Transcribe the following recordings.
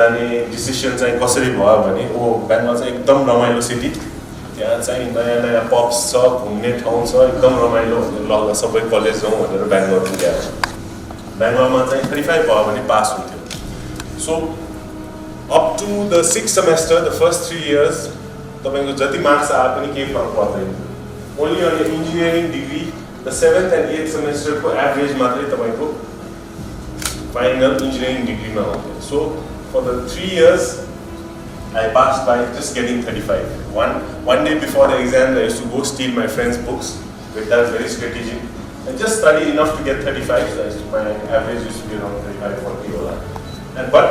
जाने डिसिसन चाहिँ कसरी भयो भने बेङ्गलोर चाहिँ एकदम रमाइलो सिटी त्यहाँ चाहिँ नयाँ नयाँ पब्स छ घुम्ने ठाउँ छ एकदम रमाइलो ल सबै कलेज जाउँ भनेर बेङ्गलोर गएको बेङ्गलोरमा चाहिँ 35 भयो भने पास हुन्थ्यो so up to the 6th semester the first 3 years तपाईको जति मार्क्स आए पनि केही फरक पर्दैन only on engineering degree the 7th and 8th semester को एभरेज मात्रै तपाईको फाइनल इन्जिनियरिङ डिग्रीमा आउँथ्यो so for the 3 years I passed by just getting 35. One day before the exam, I used to go steal my friends' books. But that was very strategic. I just studied enough to get 35. So my average used to be around 35, 40. But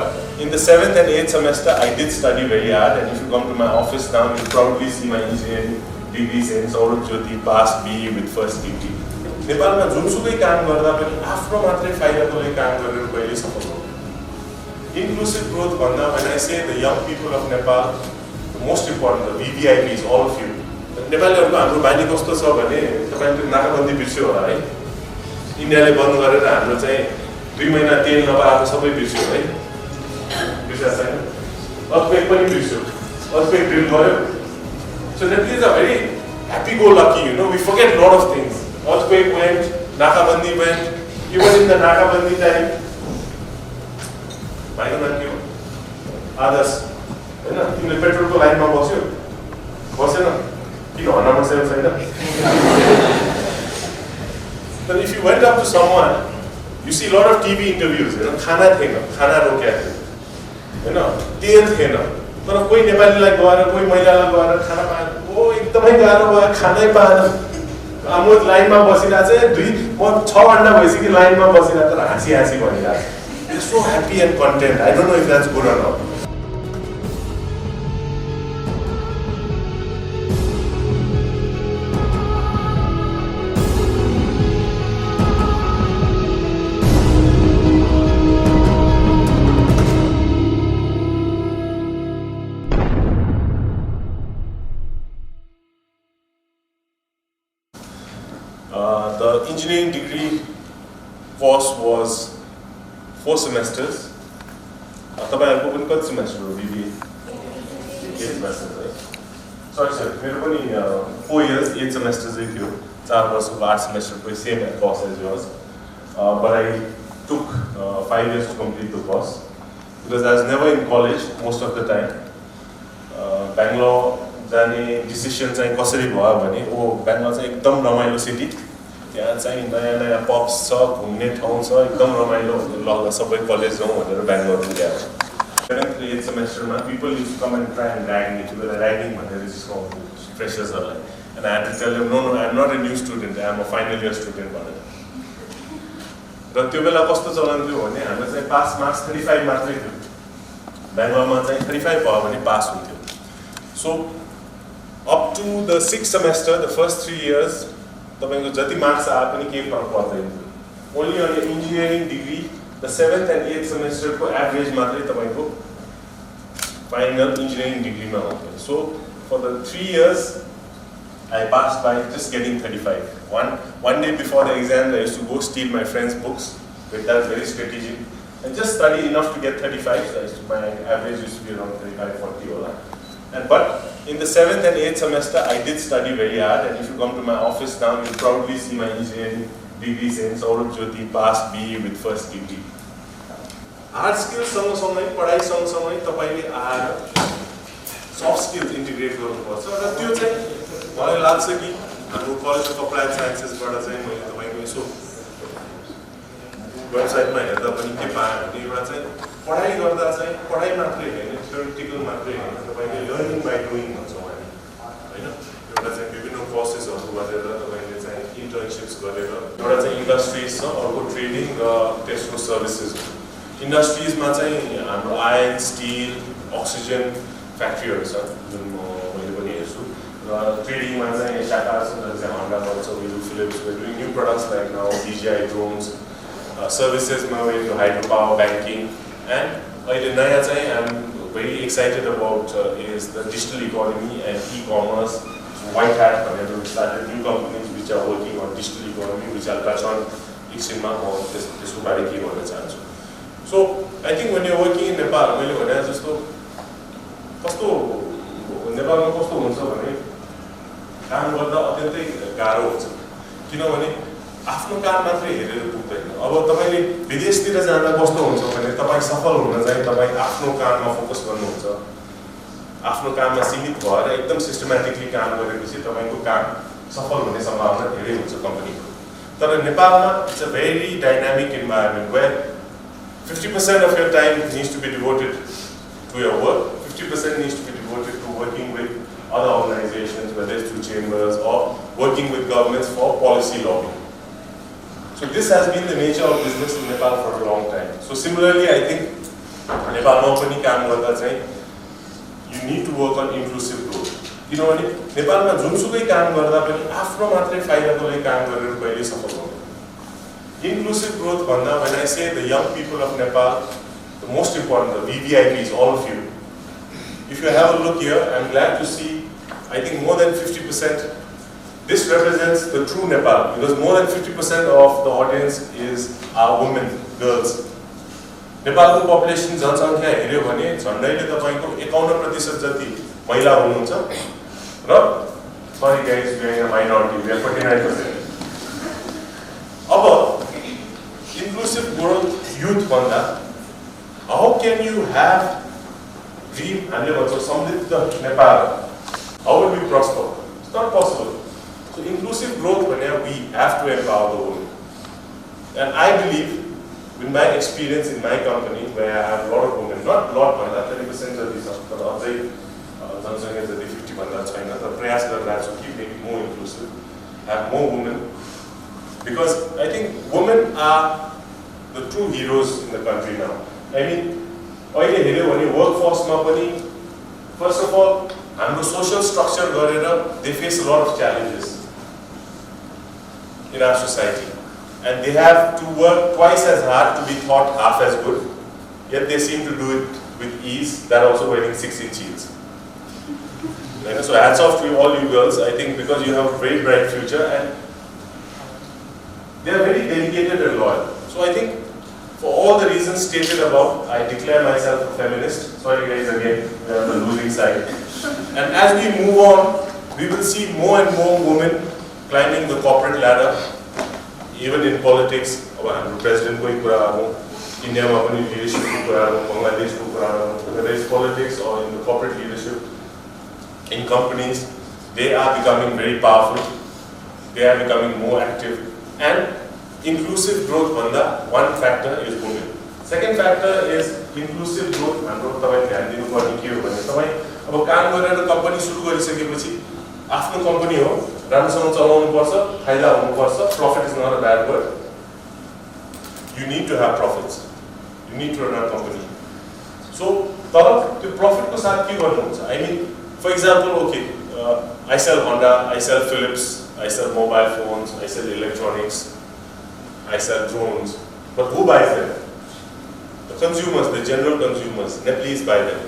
in the 7th and 8th semester, I did study very hard. And if you come to my office now, you'll probably see my engineering degree saying Saurav Jyoti passed BE with first degree. नेपालमा जुनसुकै काम गर्दा पनि आफ्नो मात्रै फाइदाको लागि काम गरेर कहिले सफल हुँदैन Inclusive growth bhanda when I say the young people of Nepal, the most important, the VVIPs, all of you. नेपालीहरुको हाम्रो बानी कस्तो छ भने तपाईले नाकाबन्दी बिर्स्यो होला है इन्डियाले बन्द गरेर हाम्रो चाहिँ 2 महिना तेल नपाएको सबै बिर्स्यो है बिर्स्या छैन अर्थक्वेक पनि बिर्स्यो अर्थक्वेक ड्रिल गर्यो so Nepalese are very happy go lucky we forget a lot of things earthquake went nakabandi went even in the nakabandi time भाइको नाम के हो आदर्श हैन तिमीले पेट्रोलको लाइनमा बस्यो बसेन किन हन्नमा सेल छैन But if you went up to someone you see a lot of TV interviews खाना थिएन खाना रोक्या थियो हैन तेल थिएन तर कोही नेपालीलाई गएर कोही महिलालाई गएर खाना पाएन एकदमै गाह्रो भयो खानै पाएन म लाइनमा बसिरहेको चाहिँ म 6 घण्टा भइसक्यो लाइनमा बसिरहेको तर हाँसी हाँसी भनिरहेको They're so happy and content. I don't know if that's good or not. The engineering degree course was 4 semesters. तपाईहरुको पनि कति सेमेस्टर हो बीबीए 8 semesters है sorry sir मेरो पनि 4 years 8 semesters चाहिँ थियो 4 वर्षको 8 semester को same course as yours but I took 5 years to complete the course because I was never in college most of the time Bangalore जाने decision चाहिँ कसरी भयो भने बेङ्गलोर चाहिँ एकदम रमाइलो सिटी त्यहाँ चाहिँ नयाँ नयाँ पब्स छ घुम्ने ठाउँ छ एकदम रमाइलो ल सबै कलेज जाउँ भनेर बेङ्गलोर गएको 7th and 8th semester people used to come and try and drag me to the ragging भनेर just freshers-हरुलाई and I had to tell them no I'm not a new student I'm a final year student भनेर र त्यो बेला कस्तो चलन थियो भने हाम्रो चाहिँ pass marks 35 मात्रै थियो बेङ्गलोरमा चाहिँ 35 भयो भने पास हुन्थ्यो सो up to the 6th semester the first 3 years तपाईको जति मार्क्स आए पनि केही फरक पर्दैन only on engineering degree the 7th and 8th semester को एभरेज मात्रै तपाईको फाइनल इन्जिनियरिङ डिग्रीमा आउँथ्यो so for the 3 years I passed by just getting 35 one day before the exam I used to go steal my friends' books but that was very strategic and just study enough to get 35 so my average used to be around 35 40 होला but in the 7th and 8th semester, I did study very hard. And if you come to my office now, you'll probably see my engineering degree saying Saurav Jyoti passed BE with first degree. Hard skills सँगसँगै पढाइ सँगसँगै तपाईले आएर soft skills integrate गर्नुपर्छ र त्यो चाहिँ मलाई लाग्छ कि हाम्रो कलेज अफ अप्लाइड साइन्सेसबाट चाहिँ मैले तपाईको यसो वेबसाइटमा हेर्दा पनि के पाएँ भने एउटा चाहिँ पढाइ गर्दा चाहिँ पढाइ मात्रै हैन थ्योरिटिकल मात्रै हैन तपाईले लर्निङ बाइ डुइङ भन्छौँ हामी हैन एउटा चाहिँ विभिन्न कोर्सेसहरु गरेर तपाईले चाहिँ इन्टर्नशिप्स गरेर एउटा चाहिँ इन्डस्ट्रीज छ अर्को ट्रेडिङ र तेस्रो सर्भिसेस इन्डस्ट्रीजमा चाहिँ हाम्रो आयरन स्टिल अक्सिजन फ्याक्ट्रीहरु छ जुन मैले पनि हेर्छु र ट्रेडिङमा चाहिँ टाटा चाहिँ हन्डा गर्छ will Philips we doing new products like now DJI drones सर्भिसेसमा way to hydro power banking and अहिले नयाँ चाहिँ I am very excited about is the digital economy and e-commerce. White Hat भनेर we started new companies which are working on digital economy which I'll touch on एकछिनमा म त्यसको बारे के भन्न चाहन्छु So I think when you're working in Nepal, मैले भने जस्तो कस्तो नेपालमा कस्तो हुन्छ भने काम गर्दा अत्यन्तै गाह्रो हुन्छ किनभने आफ्नो काम मात्रै हेरेर पुग्दैन अब तपाईले विदेशतिर जाँदा कस्तो हुन्छ भने तपाई सफल हुन चाहिँ तपाई आफ्नो काममा फोकस गर्नुहुन्छ आफ्नो काममा सीमित भएर एकदम सिस्टमेटिकली काम गरेपछि तपाईको काम सफल हुने सम्भावना धेरै हुन्छ कम्पनीको तर नेपालमा it's a very dynamic environment where 50% of your time needs to be devoted to your work, 50% needs to be devoted to working with other organizations, whether it's through chambers or working with governments for policy lobbying. So this has been the nature of business in Nepal for a long time. So similarly, I think Nepal पनि काम गर्दा चाहिँ you need to work on inclusive growth. किनभने नेपालमा जुनसुकै काम गर्दा पनि आफ्नो मात्रै फाइदाको लागि काम गरेर कहिले सफल हुँदैन Inclusive growth, when I say the young people of Nepal, the most important, the VVIPs, all of you. If you have a look here, I'm glad to see, I think more than 50%, this represents the true Nepal, because more than 50% of the audience are women, girls. Nepal's population जनसङ्ख्या हेर्यो भने झन्डैले तपाईको 51% जति महिला हुनुहुन्छ र sorry guys, we are a minority, we are 49%. अब inclusive growth youth भन्दा how can you have dream हामीले भन्छौँ समृद्ध Nepal how will we prosper it's not possible so inclusive growth भने we have to empower the women and I believe with my experience in my company where I have a lot of women not lot भन्दा 30% जति छ तर अझै जनसङ्ख्या जति 50 भन्दा छैन तर प्रयास गरिरहेको छु keep making more inclusive have more women because I think women are the true heroes in the country now. I mean, अहिले हेर्यो भने workforce-मा पनि first of all, हाम्रो social structure गरेर they face a lot of challenges in our society, and they have to work twice as hard to be thought half as good. Yet they seem to do it with ease. That also wearing 6-inch heels. So hats off to all you girls. I think because you have a very bright future and they are very dedicated and loyal. So I think for all the reasons stated above, I declare myself a feminist. Sorry guys, again, we are on the losing side. And as we move on, we will see more and more women climbing the corporate ladder, even in politics. President ko कुरा गर्नु, India ma pani leadership ko कुरा गर्नु, Bangladesh ko कुरा गर्नु, whether it's politics or in the corporate leadership, in companies, they are becoming very powerful. They are becoming more active. And inclusive growth भन्दा one factor is women. Second factor is inclusive growth. हाम्रो तपाईले ध्यान दिनुपर्ने के हो भने तपाई अब काम गरेर कम्पनी सुरु गरिसकेपछि आफ्नो कम्पनी हो राम्रोसँग चलाउनु पर्छ फाइदा हुनु पर्छ profit is not a bad word. You need to have profits. You need to run a company. So तर त्यो profit को साथ के गर्नुहुन्छ? I mean, for example, okay, I sell Honda, I sell Philips, I sell mobile phones, I sell electronics, I sell drones, but who buys them? The consumers, the general consumers, Nepalese buy them.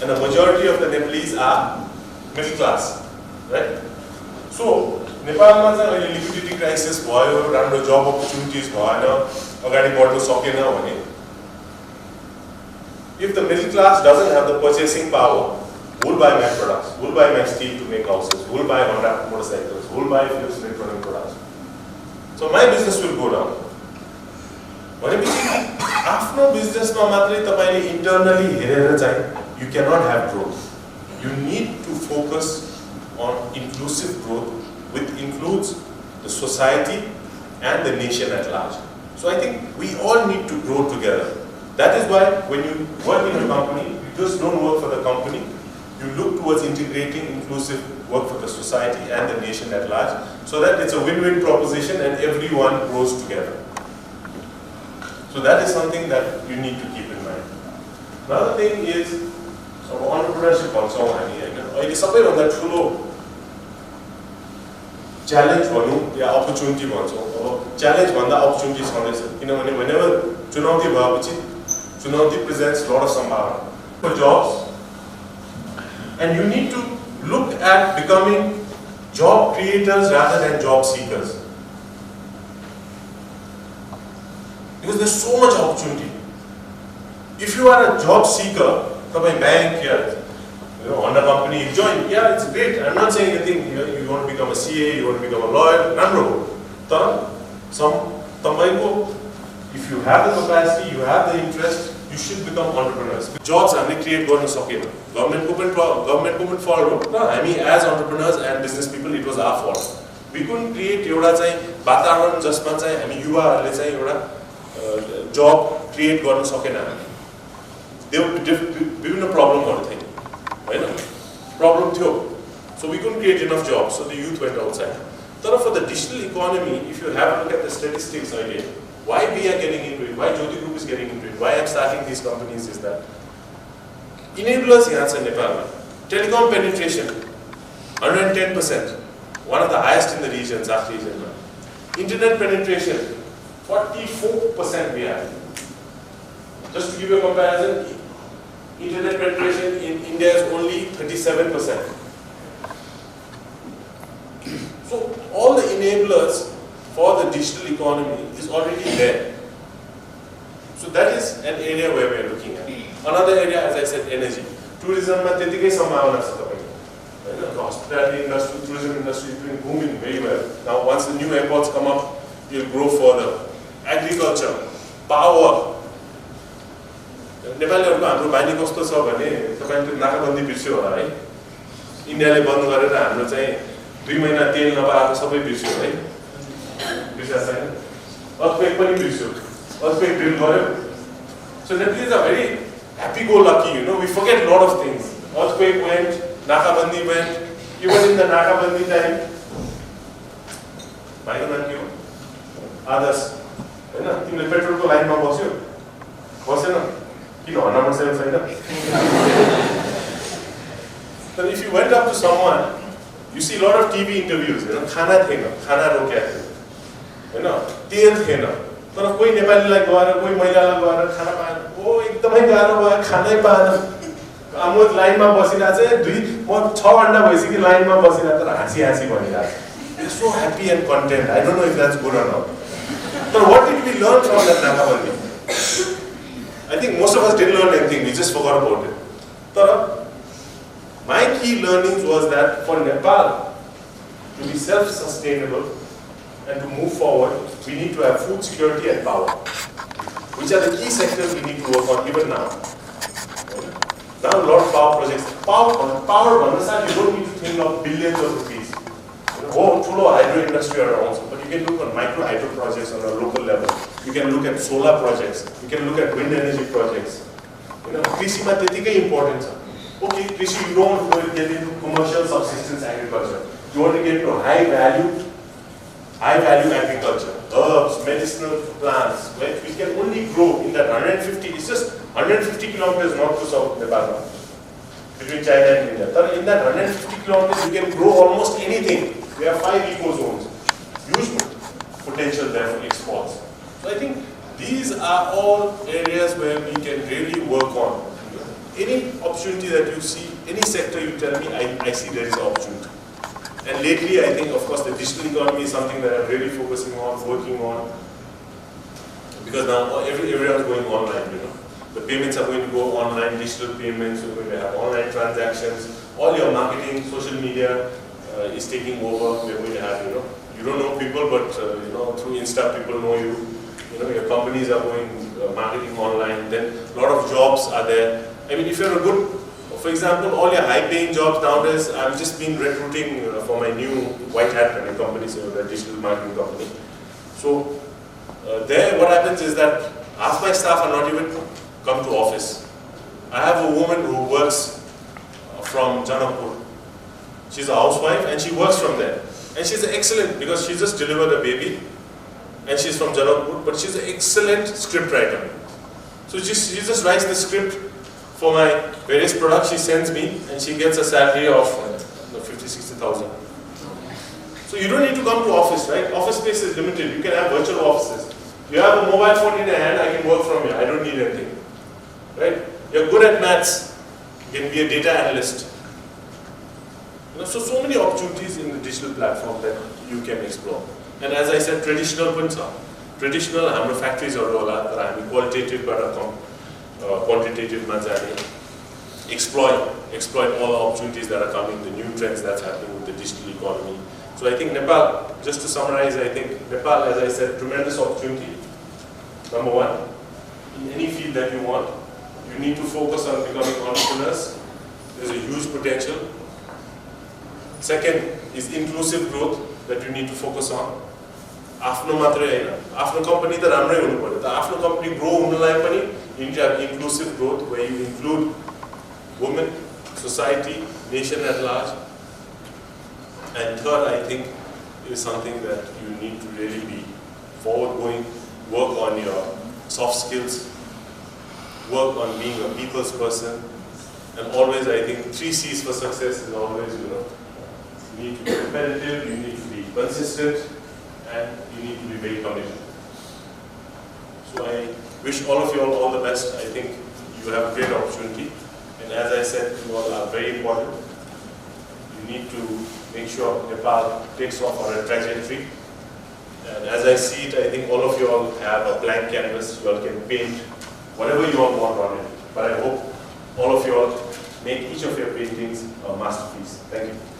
And the majority of the Nepalese are middle class, right? So, Nepalमा चाहिँ अहिले liquidity crisis भयो, राम्रो job opportunities भएन, अगाडि बढ्न सकेन भने if the middle class doesn't have the purchasing power, who will buy my products? Who will buy my steel to make houses? Who will buy Honda motorcycles? Who will buy Philips electronic products? So my business will go down. भनेपछि आफ्नो बिजनेसमा मात्रै तपाईले internally हेरेर चाहिँ you cannot have growth. You need to focus on inclusive growth, which includes the society and the nation at large. So I think we all need to grow together. That is why when you work in a company, you just don't work for the company. You look towards integrating inclusive work for the society and the nation at large, so that it's a win-win proposition and everyone grows together. So that is something that you need to keep in mind. Another thing is entrepreneurship also. अहिले सबैभन्दा ठुलो challenge भनौँ या opportunity भन्छौँ. अब challenge भन्दा opportunity छँदैछ किनभने whenever चुनौती भएपछि चुनौती presents a lot of सम्भावना for jobs. And you need to look at becoming job creators rather than job seekers. Because there's so much opportunity. If you are a job seeker, तपाईं bank here, Honda company, join. Yeah, it's great. I'm not saying anything. You want to become a CA, you want to become a lawyer. राम्रो हो. तर if you have the capacity, you have the interest, you should become entrepreneurs. Jobs हामीले create गर्न सकेन. Government को fault हो. No, I mean as entrepreneurs and business people, it was our fault. We couldn't create एउटा चाहिँ वातावरण जसमा चाहिँ हामी युवाहरूले चाहिँ एउटा job create गर्न सकेन हामी. विभिन्न प्रब्लमहरु थिए. हैन? Problem थियो. So we couldn't create enough jobs, so the youth went outside. But for the digital economy, if you have a look at the statistics again, why we are getting into it, why Jyoti Group is getting into it, why I'm starting these companies is that enablers here in Nepal, telecom penetration, 110%, one of the highest in the region, South region. Internet penetration, 44% we have. Just to give you a comparison, internet penetration in India is only 37%. So all the enablers for the digital economy is already there. So that is an area where we are looking at. Another area, as I said, energy. Tourism, the hospitality industry, tourism industry is doing booming very well. Now once the new airports come up, it will grow further. Agriculture, power. नेपालीहरुको हाम्रो बानी कस्तो छ भने तपाईले त्यो नाकाबन्दी बिर्स्यो होला है. इन्डियाले बन्द गरेर हाम्रो चाहिँ 2 महिना तेल नपाएको सबै बिर्स्यो है. बिर्स्या छैन. अर्थक्वेक पनि बिर्स्यो. Earthquake drill गर्यो. So that is a very happy-go-lucky, we forget a lot of things. Earthquake went, Nakabandi went, even in the Nakabandi time. भाइको नाम के हो? आदर्श. हैन? तिमीले पेट्रोलको लाइनमा बस्यो? बसेन? किन हर्न बसेको छैन? But if you went up to someone, you see a lot of TV interviews, खाना थिएन, खाना रोक्या थियो. हैन? तेल थिएन. तर कोही नेपालीलाई गएर कोही महिलालाई गएर खाना पाएन. ओ एकदमै गाह्रो भयो, खानै पाएन. म लाइनमा बसिरहेको छु, म 6 घण्टा भइसक्यो लाइनमा बसिरहेको तर हाँसी भनिरहेको. They're so happy and content. I don't know if that's good or not. But what did we learn from that Nakabandi? I think most of us didn't learn anything, we just forgot about it. But my key learnings was that for Nepal to be self-sustainable and to move forward, we need to have food security and power, which are the key sectors we need to work on even now. Now a lot of power projects. Power, you don't need to think of billions of rupees. Full hydro industry around, but you can look at micro hydro projects on a local level. You can look at solar projects. You can look at wind energy projects. Krishi ma त्यतिकै important. Okay, Krishi, you don't want to get into commercial subsistence agriculture. You want to get into high value agriculture, herbs, medicinal plants, which can only grow in that 150. It's just 150 kilometers north to south Nepal, between China and India. But in that 150 kilometers, you can grow almost anything. We have 5 eco zones, huge potential there for exports. So I think these are all areas where we can really work on. Any opportunity that you see, any sector you tell me, I see there is opportunity. And lately, I think, of course, the digital economy is something that I'm really focusing on, working on, because now everyone is going online. The payments are going to go online, digital payments. You're going to have online transactions. All your marketing, social media. Is taking over. We're going to have, you don't know people, but through Insta people know you. Your companies are going marketing online. Then a lot of jobs are there. I mean, if you're a good, for example, all your high-paying jobs nowadays, I'm just been recruiting for my new white hat company, so the digital marketing company. So there, what happens is that half my staff are not even come to office. I have a woman who works from Janakpur. She's a housewife and she works from there. And she's excellent because she just delivered a baby and she's from Janakpur, but she's an excellent script writer. So she just writes the script for my various products she sends me and she gets a salary of 50,000-60,000. So you don't need to come to office, right? Office space is limited. You can have virtual offices. You have a mobile phone in your hand, I can work from here. I don't need anything. Right? You're good at maths. You can be a data analyst. So many opportunities in the digital platform that you can explore. And as I said, traditional points are. Traditional, हाम्रो factories are होला, तर हामी qualitative quantitative exploit all the opportunities that are coming, the new trends that's happening with the digital economy. So I think Nepal, just to summarize, I think Nepal, as I said, tremendous opportunity. Number one, in any field that you want, you need to focus on becoming entrepreneurs. There's a huge potential. Second is inclusive growth that you need to focus on. Afno matre haina, afno company ta ramrai hunu paryo. The afno company grow hunulai pani you need to have inclusive growth where you include women, society, nation at large. And third, I think, is something that you need to really be forward-going, work on your soft skills, work on being a people's person, and always, I think, 3 C's for success is always, you need to be competitive, you need to be consistent, and you need to be very committed. So I wish all of you all the best. I think you have a great opportunity, and as I said, you all are very important. You need to make sure Nepal takes off on a trajectory. And as I see it, I think all of you all have a blank canvas. You all can paint whatever you all want on it. But I hope all of you all make each of your paintings a masterpiece. Thank you.